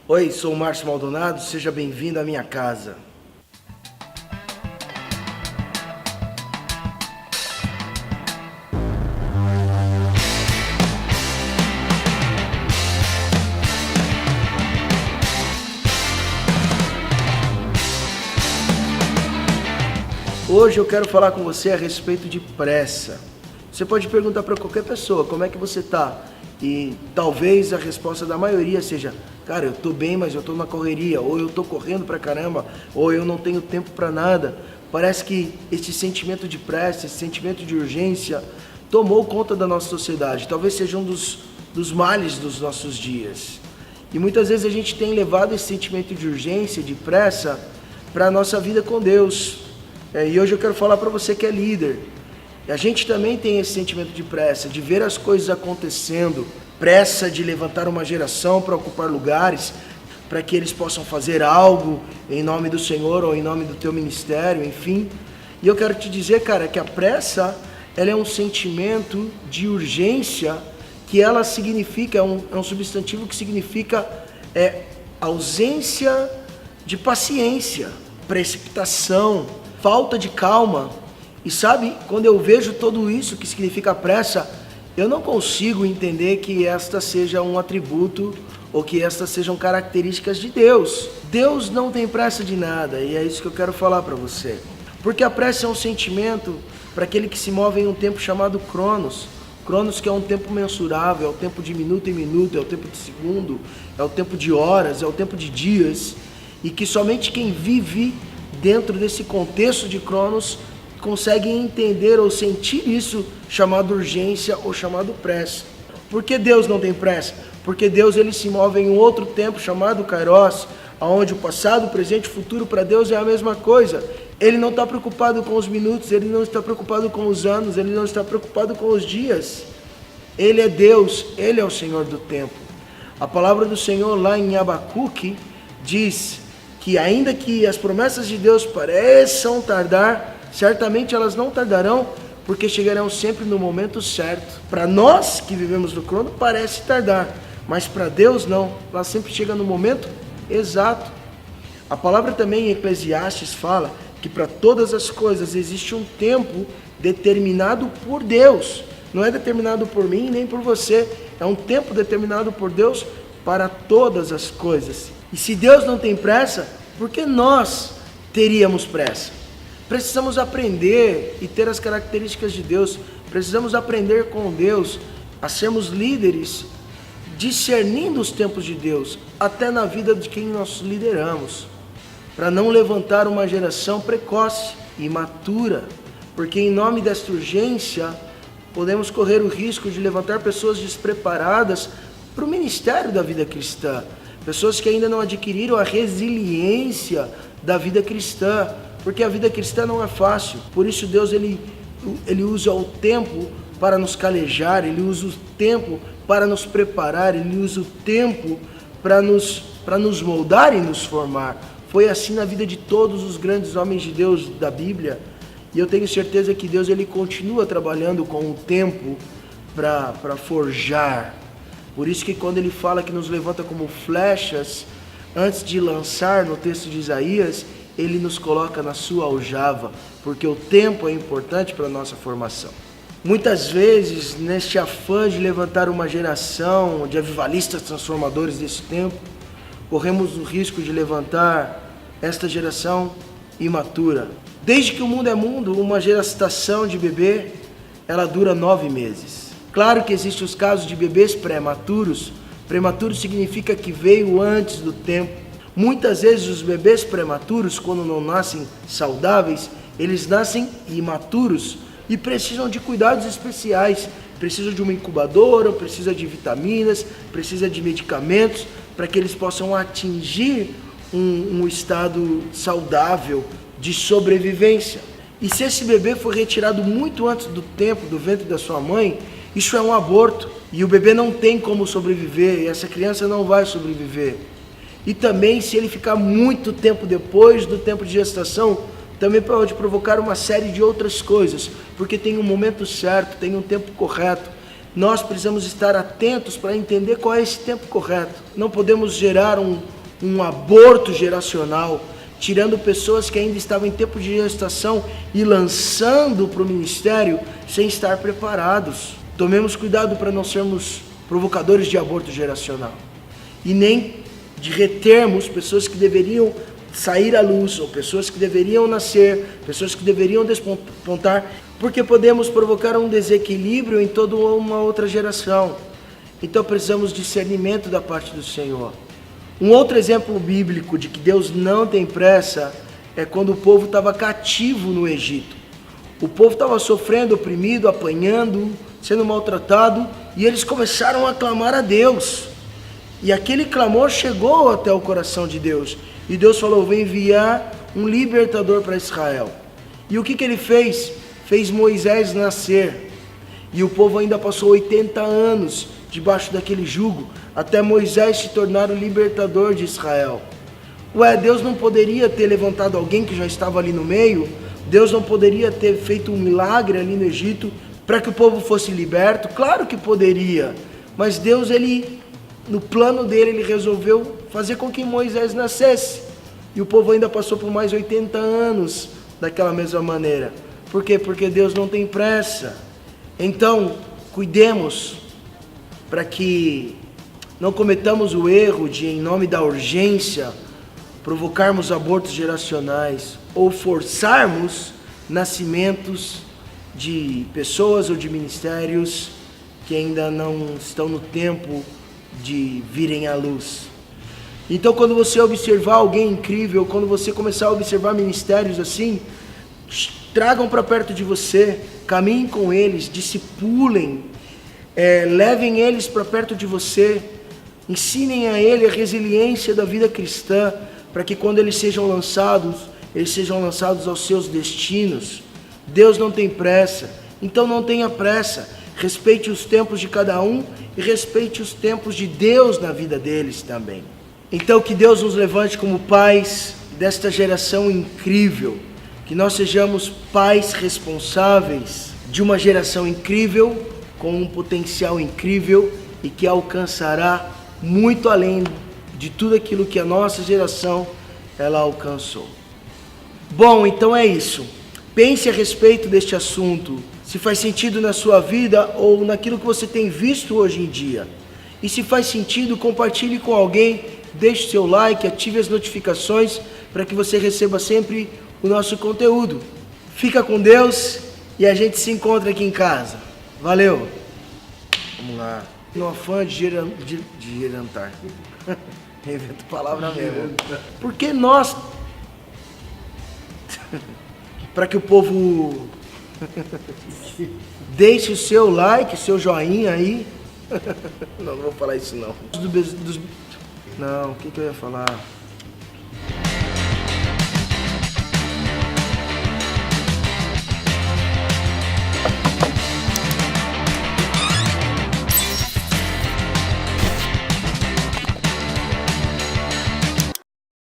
Oi, sou o Márcio Maldonado, seja bem-vindo à minha casa. Hoje eu quero falar com você a respeito de pressa. Você pode perguntar para qualquer pessoa, como é que você está? E talvez a resposta da maioria seja, cara, eu estou bem, mas eu estou na correria, ou eu estou correndo pra caramba, ou eu não tenho tempo para nada. Parece que esse sentimento de pressa, esse sentimento de urgência tomou conta da nossa sociedade. Talvez seja um dos males dos nossos dias. E muitas vezes a gente tem levado esse sentimento de urgência, de pressa, para a nossa vida com Deus. E hoje eu quero falar para você que é líder. A gente também tem esse sentimento de pressa, de ver as coisas acontecendo, pressa de levantar uma geração para ocupar lugares, para que eles possam fazer algo em nome do Senhor ou em nome do teu ministério, enfim. E eu quero te dizer, cara, que a pressa, ela é um sentimento de urgência, que ela significa, é um substantivo que significa ausência de paciência, precipitação, falta de calma. E sabe, quando eu vejo tudo isso que significa pressa, eu não consigo entender que esta seja um atributo ou que estas sejam características de Deus. Deus não tem pressa de nada, e é isso que eu quero falar para você. Porque a pressa é um sentimento para aquele que se move em um tempo chamado Cronos. Cronos, que é um tempo mensurável, é o tempo de minuto em minuto, é o tempo de segundo, é o tempo de horas, é o tempo de dias, e que somente quem vive dentro desse contexto de Cronos consegue entender ou sentir isso chamado urgência ou chamado pressa. Por que Deus não tem pressa? Porque Deus ele se move em um outro tempo chamado Kairos, onde o passado, o presente e o futuro para Deus é a mesma coisa. Ele não está preocupado com os minutos, ele não está preocupado com os anos, ele não está preocupado com os dias. Ele é Deus, ele é o Senhor do tempo. A palavra do Senhor lá em Abacuque diz que ainda que as promessas de Deus pareçam tardar, certamente elas não tardarão, porque chegarão sempre no momento certo. Para nós que vivemos no crono, parece tardar, mas para Deus não, ela sempre chega no momento exato. A palavra também em Eclesiastes fala que para todas as coisas existe um tempo determinado por Deus. Não é determinado por mim nem por você, é um tempo determinado por Deus para todas as coisas. E se Deus não tem pressa, por que nós teríamos pressa? Precisamos aprender e ter as características de Deus. Precisamos aprender com Deus a sermos líderes, discernindo os tempos de Deus, até na vida de quem nós lideramos, para não levantar uma geração precoce e imatura, porque em nome desta urgência podemos correr o risco de levantar pessoas despreparadas para o ministério da vida cristã, pessoas que ainda não adquiriram a resiliência da vida cristã, porque a vida cristã não é fácil. Por isso Deus ele usa o tempo para nos calejar, ele usa o tempo para nos preparar, ele usa o tempo para nos moldar e nos formar. Foi assim na vida de todos os grandes homens de Deus da Bíblia, e eu tenho certeza que Deus ele continua trabalhando com o tempo para forjar. Por isso que quando ele fala que nos levanta como flechas, antes de lançar no texto de Isaías, ele nos coloca na sua aljava, porque o tempo é importante para a nossa formação. Muitas vezes, neste afã de levantar uma geração de avivalistas transformadores desse tempo, corremos o risco de levantar esta geração imatura. Desde que o mundo é mundo, uma gestação de bebê, ela dura 9 meses. Claro que existem os casos de bebês prematuros. Prematuro significa que veio antes do tempo. Muitas vezes os bebês prematuros, quando não nascem saudáveis, eles nascem imaturos e precisam de cuidados especiais. Precisam de uma incubadora, precisa de vitaminas, precisa de medicamentos para que eles possam atingir um estado saudável de sobrevivência. E se esse bebê for retirado muito antes do tempo do ventre da sua mãe, isso é um aborto. E o bebê não tem como sobreviver, e essa criança não vai sobreviver. E também, se ele ficar muito tempo depois do tempo de gestação, também pode provocar uma série de outras coisas, porque tem um momento certo, tem um tempo correto. Nós precisamos estar atentos para entender qual é esse tempo correto. Não podemos gerar um aborto geracional, tirando pessoas que ainda estavam em tempo de gestação e lançando para o ministério sem estar preparados. Tomemos cuidado para não sermos provocadores de aborto geracional e nem de retermos pessoas que deveriam sair à luz, ou pessoas que deveriam nascer, pessoas que deveriam despontar, porque podemos provocar um desequilíbrio em toda uma outra geração. Então precisamos de discernimento da parte do Senhor. Um outro exemplo bíblico de que Deus não tem pressa é quando o povo estava cativo no Egito. O povo estava sofrendo, oprimido, apanhando, sendo maltratado, e eles começaram a clamar a Deus. E aquele clamor chegou até o coração de Deus. E Deus falou: vou enviar um libertador para Israel. E o que ele fez? Fez Moisés nascer. E o povo ainda passou 80 anos debaixo daquele jugo, até Moisés se tornar o libertador de Israel. Ué, Deus não poderia ter levantado alguém que já estava ali no meio? Deus não poderia ter feito um milagre ali no Egito para que o povo fosse liberto? Claro que poderia, mas Deus, no plano dele, ele resolveu fazer com que Moisés nascesse. E o povo ainda passou por mais 80 anos daquela mesma maneira. Por quê? Porque Deus não tem pressa. Então, cuidemos para que não cometamos o erro de, em nome da urgência, provocarmos abortos geracionais ou forçarmos nascimentos de pessoas ou de ministérios que ainda não estão no tempo de virem à luz. Então, quando você observar alguém incrível, quando você começar a observar ministérios assim, tragam para perto de você, caminhem com eles, discipulem, levem eles para perto de você, ensinem a ele a resiliência da vida cristã, para que quando eles sejam lançados aos seus destinos. Deus não tem pressa, então não tenha pressa. Respeite os tempos de cada um e respeite os tempos de Deus na vida deles também. Então que Deus nos levante como pais desta geração incrível, que nós sejamos pais responsáveis de uma geração incrível, com um potencial incrível e que alcançará muito além de tudo aquilo que a nossa geração ela alcançou. Bom, então é isso. Pense a respeito deste assunto, se faz sentido na sua vida ou naquilo que você tem visto hoje em dia. E se faz sentido, compartilhe com alguém, deixe seu like, ative as notificações para que você receba sempre o nosso conteúdo. Fica com Deus e a gente se encontra aqui em casa. Valeu! Vamos lá. No afã de gerantar. Invento palavra mesmo. Porque nós... para que o povo deixe o seu like, seu joinha aí. Não vou falar isso não. Não, o que eu ia falar?